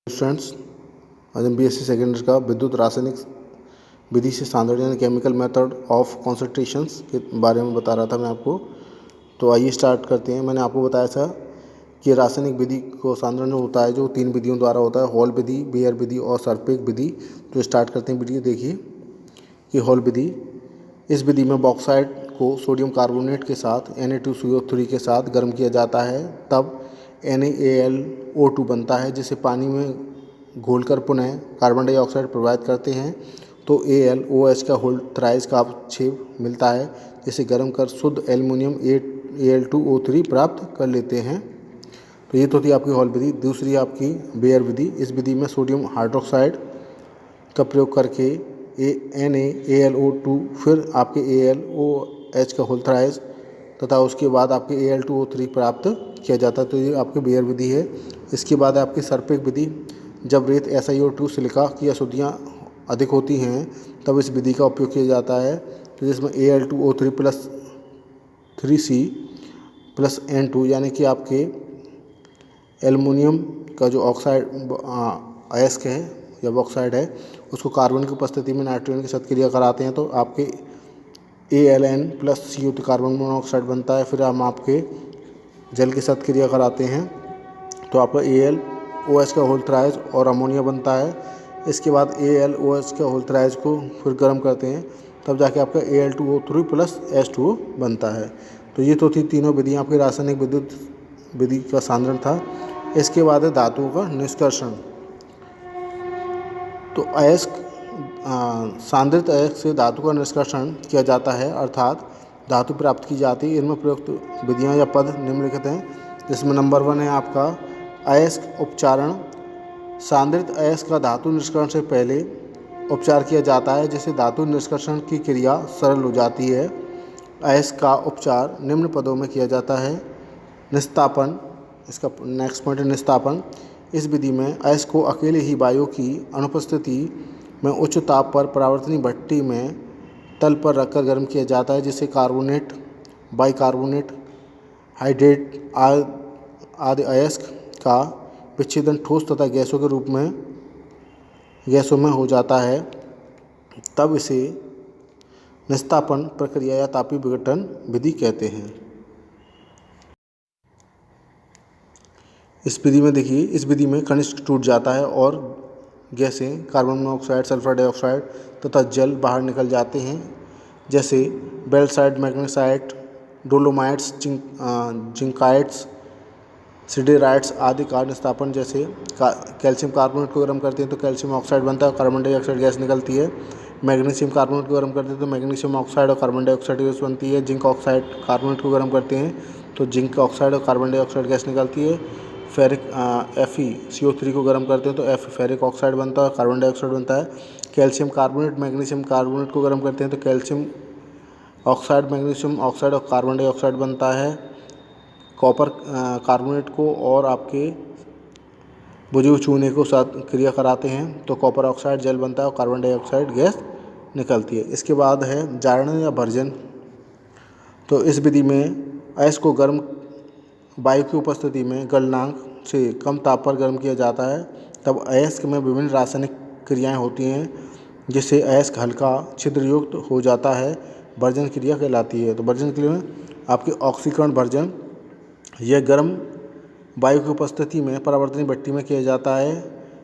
Students, आज हम BSc second year का विद्युत रासायनिक विधि से सांद्रण यानी केमिकल मेथड ऑफ कॉन्सेंट्रेशंस के बारे में बता रहा था मैं आपको। तो आइए स्टार्ट करते हैं। मैंने आपको बताया था कि रासायनिक विधि को सांद्रण होता है जो 3 विधियों द्वारा होता है, हॉल विधि, बेयर विधि और सर्पेक विधि। तो स्टार्ट करते हैं वीडियो। देखिए कि हॉल विधि, इस विधि में बॉक्साइड को सोडियम कार्बोनेट के साथ Na2CO3 के साथ गर्म किया जाता है, तब NaAlO2 बनता है, जिसे पानी में घोलकर पुनः कार्बन डाइऑक्साइड प्रभावित करते हैं तो AlOH का होल थ्राइस का अवक्षेप मिलता है, जिसे गर्म कर शुद्ध एल्युमिनियम Al2O3 प्राप्त कर लेते हैं। तो ये तो थी आपकी हॉल विधि। दूसरी आपकी बेयर विधि। इस विधि में सोडियम हाइड्रोक्साइड का प्रयोग करके NaAlO2 फिर आपके AlOH का होल थ्राइस तथा उसके बाद आपके Al2O3 प्राप्त किया जाता है। तो ये आपकी बेयर विधि है। इसके बाद आपकी सर्पेक विधि। जब रेत SiO2 सिलिका की अशुद्धियाँ अधिक होती हैं तब इस विधि का उपयोग किया जाता है, तो जिसमें Al2O3 plus 3C plus N2 यानी कि आपके एल्युमिनियम का जो ऑक्साइड अयस्क है या बॉक्साइड है उसको कार्बन की उपस्थिति में नाइट्रोजन के साथ क्रिया कराते हैं तो आपके Al plus CO2 carbon monoxide बनता है। फिर हम आपके जल के साथ क्रिया कराते हैं तो आपका AlOH का होल थ्राइस और अमोनिया बनता है। इसके बाद AlOH का होल थ्राइस को फिर गर्म करते हैं तब जाके आपका Al2O3 प्लस H2O बनता है। तो ये तो थी तीनों विधियाँ आपकी रासायनिक विद्युत विधि का सांद्रण था। इसके बाद है धातुओं का निष्कर्षण। तो अयस्क सांद्रित अयस्क से धातु का निष्कर्षण किया जाता है, अर्थात धातु प्राप्त की जाती है। इनमें प्रयुक्त विधियाँ या पद निम्नलिखित हैं, जिसमें नंबर 1 है आपका अयस्क उपचारण। सांद्रित अयस्क का धातु निष्कर्षण से पहले उपचार किया जाता है, जिससे धातु निष्कर्षण की क्रिया सरल हो जाती है। अयस्क का उपचार निम्न पदों में किया जाता है। निस्तापन, इसका नेक्स्ट पॉइंट है निस्तापन। इस विधि में अयस्क को अकेले ही वायु की अनुपस्थिति में उच्च ताप पर परावर्तनीय भट्टी में तल पर रखकर गर्म किया जाता है, जिससे कार्बोनेट, बाइकार्बोनेट, हाइड्रेट आदि अयस्क का विच्छेदन ठोस तथा गैसों में हो जाता है। तब इसे निस्तापन प्रक्रिया या तापीय विघटन विधि कहते हैं। इस विधि में देखिए, इस विधि में खनिज टूट जाता है और गैसें कार्बन मोनोऑक्साइड, सल्फर डाइऑक्साइड तथा जल बाहर निकल जाते हैं, जैसे बेल्साइट, मैग्नेसाइट, डोलोमाइट्स, जिंकाइट्स, सिडेराइट्स आदि का निस्तापन। जैसे कैल्शियम कार्बोनेट को गर्म करते हैं तो कैल्शियम ऑक्साइड बनता है और कार्बन डाइऑक्साइड गैस निकलती है। मैग्नीशियम कार्बोनेट को गर्म करते हैं तो मैग्नीशियम ऑक्साइड और कार्बन डाइऑक्साइड गैस बनती है। जिंक ऑक्साइड कार्बोनेट को गर्म करते हैं तो जिंक ऑक्साइड और कार्बन डाइऑक्साइड गैस निकलती है। फेरिक FeCO3 को गर्म करते हैं तो फेरिक ऑक्साइड बनता है और कार्बन डाइऑक्साइड बनता है। कैल्शियम कार्बोनेट मैग्नीशियम कार्बोनेट को गर्म करते हैं तो कैल्शियम ऑक्साइड, मैग्नीशियम ऑक्साइड और कार्बन डाइऑक्साइड बनता है। कॉपर कार्बोनेट को और आपके बुझे हुए चूने को साथ क्रिया कराते हैं तो कॉपर ऑक्साइड जल बनता है और कार्बन डाइऑक्साइड गैस निकलती है। इसके बाद है जारण या भर्जन। तो इस विधि में अयस्क को गर्म वायु की उपस्थिति में गलनांक से कम ताप पर गर्म किया जाता है, तब अयस्क में विभिन्न रासायनिक क्रियाएं होती हैं, जिससे अयस्क हल्का छिद्रयुक्त हो जाता है। भर्जन क्रिया कहलाती है। तो भर्जन क्रिया में आपके ऑक्सीकरण भर्जन, यह गर्म वायु की उपस्थिति में परावर्तनीय भट्टी में किया जाता है।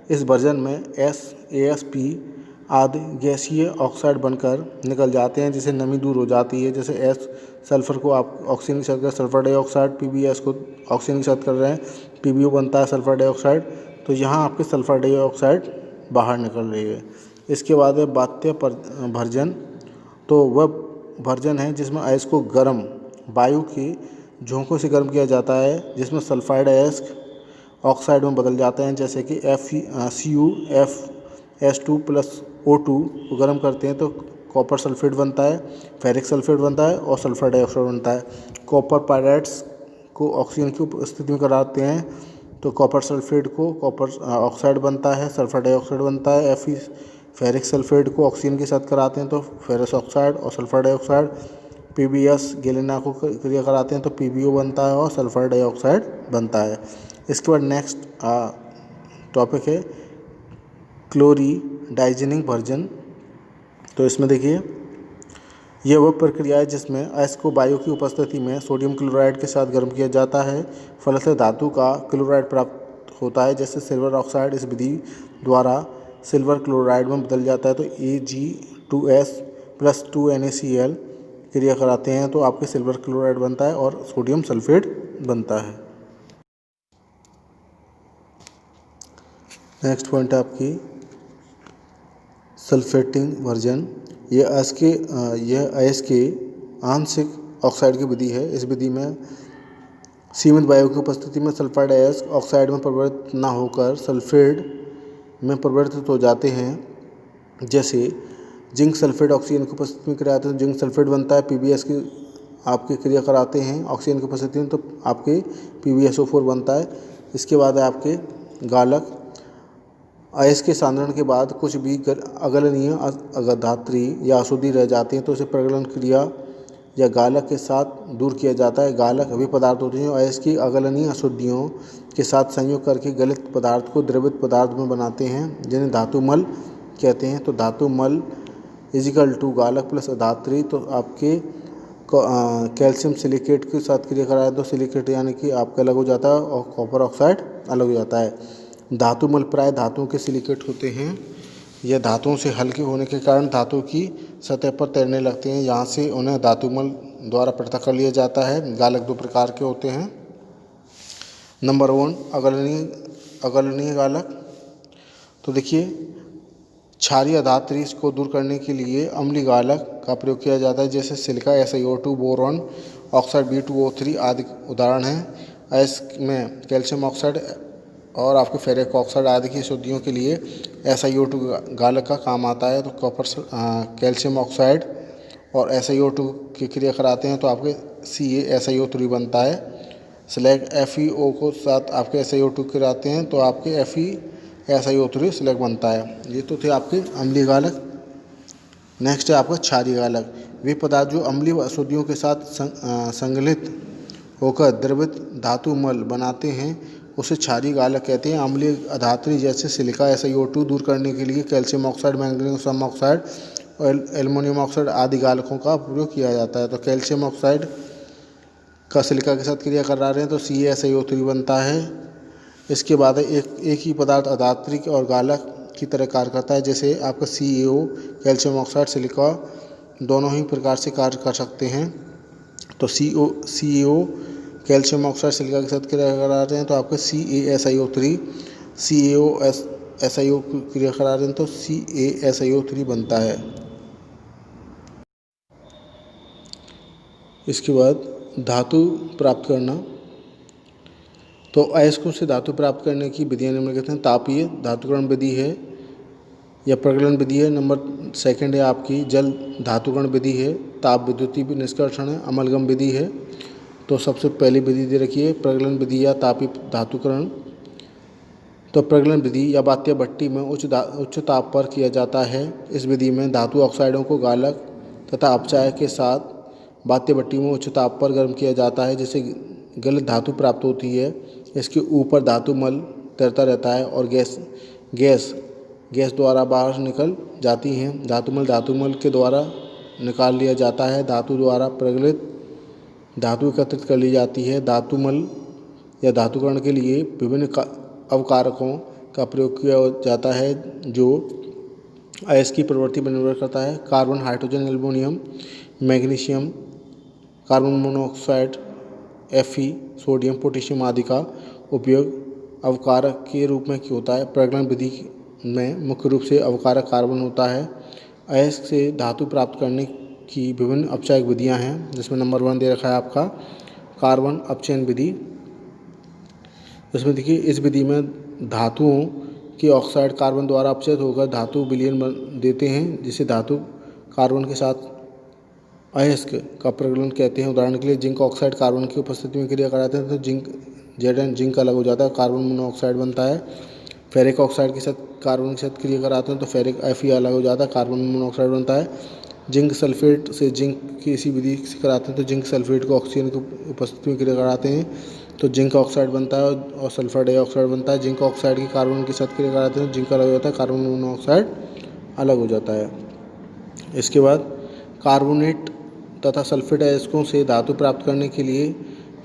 इस भर्जन में AsP आदि गैसीय ऑक्साइड बनकर निकल जाते हैं, जिससे नमी दूर हो जाती है। जैसे सल्फर को आप ऑक्सीजन के साथ कर सल्फर डाइऑक्साइड, PbS को ऑक्सीजन के साथ कर रहे हैं, PbO बनता है सल्फर डाइऑक्साइड। तो यहाँ आपके सल्फर डाइऑक्साइड बाहर निकल रही है। इसके बाद है बात्य भर्जन। तो वह भर्जन है जिसमें अयस्क को गर्म वायु की झोंकों से गर्म किया जाता है, जिसमें सल्फाइड अयस्क ऑक्साइड में बदल जाते हैं, जैसे कि CuF2 प्लस O2 को गर्म करते हैं तो कॉपर सल्फेट बनता है, फेरिक सल्फेट बनता है और सल्फर डाइऑक्साइड बनता है। कॉपर पायराइड्स को ऑक्सीजन की उपस्थिति में कराते हैं तो कॉपर सल्फेट को कॉपर ऑक्साइड बनता है, सल्फर डाइऑक्साइड बनता है। फेरिक सल्फेट को ऑक्सीजन के साथ कराते हैं तो फेरस ऑक्साइड और सल्फर डाइऑक्साइड। PbS गैलेना को क्रिया कराते हैं तो PbO बनता है और सल्फर डाइऑक्साइड बनता है। इसके बाद नेक्स्ट टॉपिक है क्लोरीडाइजनिंग वर्जन। तो इसमें देखिए, यह वह प्रक्रिया है जिसमें अयस्क को वायु की उपस्थिति में सोडियम क्लोराइड के साथ गर्म किया जाता है, फलतः धातु का क्लोराइड प्राप्त होता है। जैसे सिल्वर ऑक्साइड इस विधि द्वारा सिल्वर क्लोराइड में बदल जाता है, तो Ag2S+2NaCl क्रिया कराते हैं तो आपके सिल्वर क्लोराइड बनता है और सोडियम सल्फेट बनता है। नेक्स्ट पॉइंट है आपकी सल्फेटिंग वर्जन। यह अयस्क के आंशिक ऑक्साइड की विधि है। इस विधि में सीमित वायु की उपस्थिति में सल्फाइड अयस्क ऑक्साइड में परिवर्तित न होकर सल्फेट में परिवर्तित हो जाते हैं। जैसे जिंक सल्फेट ऑक्सीजन की उपस्थिति में क्रिया आते हैं तो जिंक सल्फेट बनता है। PbS की आपकी क्रिया कराते हैं ऑक्सीजन की उपस्थिति में तो आपके PbSO4 बनता है। इसके बाद है आपके गालक। अयस्क के सांद्रण के बाद कुछ भी अगलनीय धात्री या अशुद्धि रह जाती हैं तो उसे प्रगलन क्रिया या गालक के साथ दूर किया जाता है। गालक वे पदार्थ होते हैं जो अयस्क की अगलनीय अशुद्धियों के साथ संयोग करके गलित पदार्थ को द्रवित पदार्थ में बनाते हैं, जिन्हें धातुमल कहते हैं। तो धातुमल = गालक प्लस अधात्री। तो आपके कैल्शियम सिलिकेट के साथ क्रिया कराए तो सिलिकेट यानी कि आपका अलग हो जाता है और कॉपर ऑक्साइड अलग हो जाता है। धातुमल प्राय धातुओं के सिलिकेट होते हैं। यह धातुओं से हल्के होने के कारण धातु की सतह पर तैरने लगते हैं, यहाँ से उन्हें धातुमल द्वारा पृथक कर लिया जाता है। गालक दो प्रकार के होते हैं। नंबर 1 अगलनीय गालक। तो देखिए, क्षारीय धात्री को दूर करने के लिए अम्लीय गालक का प्रयोग किया जाता है, जैसे silica SiO2, boron oxide B2O3 आदि उदाहरण हैं। अयस्क में कैल्शियम ऑक्साइड और आपके फेरिक ऑक्साइड आदि की अशुद्धियों के लिए SiO2 गालक का काम आता है। तो कॉपर कैल्शियम ऑक्साइड और SiO2 की क्रिया कराते हैं तो आपके CaSiO3 बनता है। स्लैग FeO को साथ आपके SiO2 कराते हैं तो आपके FeSiO3 स्लैग बनता है। ये तो थे आपके अम्लीय गालक। नेक्स्ट है आपका क्षारीय गालक। वे पदार्थ जो अम्लीय अशुद्धियों के साथ संगलित होकर द्रवित धातुमल बनाते हैं उसे क्षारीय गालक कहते हैं। अम्लीय अधात्री जैसे सिलिका SiO2 दूर करने के लिए कैल्शियम ऑक्साइड, मैग्नीशियम ऑक्साइड और एल्युमिनियम ऑक्साइड आदि गालकों का प्रयोग किया जाता है। तो कैल्शियम ऑक्साइड का सिलिका के साथ क्रिया करा रहे हैं तो CaSiO3 बनता है। इसके बाद एक ही पदार्थ अधात्री और गालक की तरह कार्य करता है, जैसे आपका CaO कैल्शियम ऑक्साइड सिलिका दोनों ही प्रकार से कार्य कर सकते हैं। तो CaO कैल्शियम ऑक्साइड सिलिका के साथ क्रिया करा रहे हैं तो आपका CaSiO3, CaOSiO क्रिया करा रहे हैं तो CaSiO3 बनता है। इसके बाद धातु प्राप्त करना। तो अयस्कों से धातु प्राप्त करने की विधियाँ निम्नलिखित हैं। तापीय धातुकरण विधि है या प्रगलन विधि है। नंबर 2 है आपकी जल धातुकरण विधि है। ताप विद्युतीय निष्कर्षण है। अमलगम विधि है। तो सबसे पहली विधि दे रखी है प्रगलन विधि या तापीय धातुकरण। तो प्रगलन विधि या बात्य भट्टी में उच्च ताप पर किया जाता है। इस विधि में धातु ऑक्साइडों को गालक तथा अपचायक के साथ बात्य भट्टी में उच्च ताप पर गर्म किया जाता है, जिससे गलित धातु प्राप्त होती है। इसके ऊपर धातुमल तैरता रहता है और गैस द्वारा बाहर निकल जाती हैं। धातुमल के द्वारा निकाल लिया जाता है। धातु द्वारा प्रगलित धातु एकत्रित कर ली जाती है। धातुमल या धातुकरण के लिए विभिन्न अवकारकों का प्रयोग किया जाता है जो अयस्क की प्रवृत्ति पर निर्भर करता है। Carbon, hydrogen, aluminium, magnesium, carbon monoxide, Fe, sodium, potassium आदि का उपयोग अवकारक के रूप में होता है। प्रगलन विधि में मुख्य रूप से अवकारक कार्बन होता है। अयस्क से धातु प्राप्त करने की विभिन्न अपचायक विधियां हैं, जिसमें नंबर 1 दे रखा है आपका कार्बन अपचयन विधि। इसमें देखिए, इस विधि में धातुओं की ऑक्साइड कार्बन द्वारा अपचयित होकर धातु विलयन देते हैं, जिसे धातु कार्बन के साथ अयस्क का प्रगलन कहते हैं। उदाहरण के लिए जिंक ऑक्साइड कार्बन की उपस्थिति में क्रिया कराते हैं तो जिंक अलग हो जाता है, कार्बन मोनोऑक्साइड बनता है। फेरिक ऑक्साइड के साथ कार्बन के साथ क्रिया कराते हैं तो फेरिक Fe अलग हो जाता है, कार्बन मोनोऑक्साइड बनता है। जिंक सल्फेट से जिंक की इसी विधि से कराते हैं तो जिंक सल्फेट को ऑक्सीजन की उपस्थिति में क्रिया कराते हैं तो जिंक ऑक्साइड बनता है और सल्फर डाइऑक्साइड बनता है। जिंक ऑक्साइड की कार्बन के साथ क्रिया कराते हैं तो जिंक अलग हो जाता है, कार्बन मोनोऑक्साइड अलग हो जाता है। इसके बाद कार्बोनेट तथा सल्फेट अयस्कों से धातु प्राप्त करने के लिए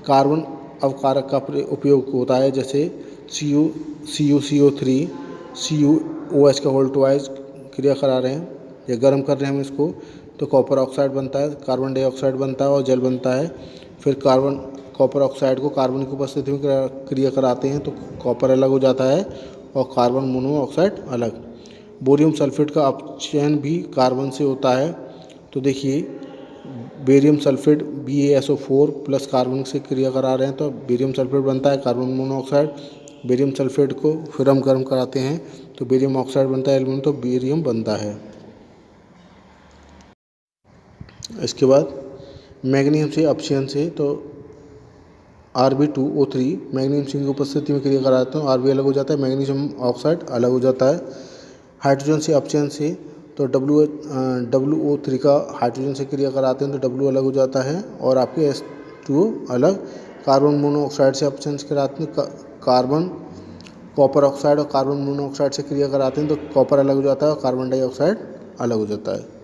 कार्बन अवकारक का उपयोग होता है, जैसे CuCO3 CuOH का होल ट्वाइस क्रिया करा रहे हैं या गर्म कर रहे हैं हम इसको, तो कॉपर ऑक्साइड बनता है, कार्बन डाइऑक्साइड बनता है और जल बनता है। फिर कॉपर ऑक्साइड को कार्बन की उपस्थिति में क्रिया कराते हैं तो कॉपर अलग हो जाता है और कार्बन मोनोऑक्साइड अलग। बोरियम सल्फेट का अपचयन भी कार्बन से होता है, तो देखिए barium sulphate BaSO4 plus carbon से क्रिया करा रहे हैं तो बेरियम सल्फेट बनता है, कार्बन मोनोऑक्साइड। बेरियम सल्फेट को फिर हम गर्म कराते हैं तो बेरियम ऑक्साइड बनता है, एल्यूमिनियम तो बेरियम बनता है। इसके बाद मैग्नीशियम से अपचयन से तो Rb2O3 मैग्नीशियम की उपस्थिति में क्रिया कराते हैं, Rb अलग हो जाता है, मैग्नीशियम ऑक्साइड अलग हो जाता है। हाइड्रोजन से अपचयन से तो WO3 का हाइड्रोजन से क्रिया कराते हैं तो W अलग हो जाता है और आपके H2O अलग। कार्बन मोनोऑक्साइड से अपचयन कराते हैं, कार्बन कॉपर ऑक्साइड और कार्बन मोनोऑक्साइड से क्रिया कराते हैं तो कॉपर अलग हो जाता है और कार्बन डाइऑक्साइड अलग हो जाता है।